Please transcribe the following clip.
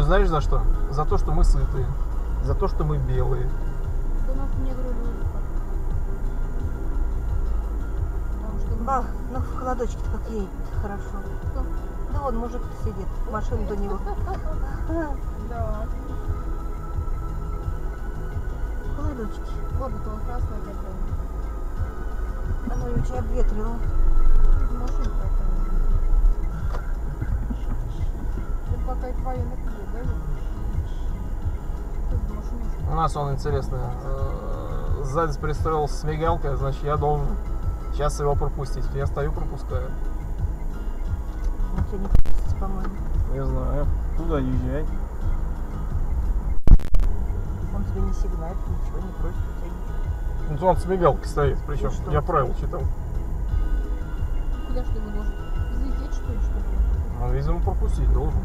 знаешь за что? За то, что мы сытые. За то, что мы белые. Да нас не грудь. Потому что Ба, ну в холодочке-то как едет хорошо. Кто? Да вон мужик-то сидит, машину до него. Да. В холодочке. Ладно-то он красный такой. Оно ее очень обветрило. Машинка такая. Это пока и твоя напьет, да? Тут машинишка. У нас он интересно. Сзади пристроился с мигалкой, значит, я должен сейчас его пропустить. Я стою, пропускаю. Он тебя не пропустит, по-моему. Не знаю. Туда езжай. Он тебе не сигналит, ничего не просит у тебя ничего. Ну, он с мигалкой стоит, причем И что? я правила читал. Куда что его должен? Взлететь, что ли, что ли? Он, видимо, пропустить должен.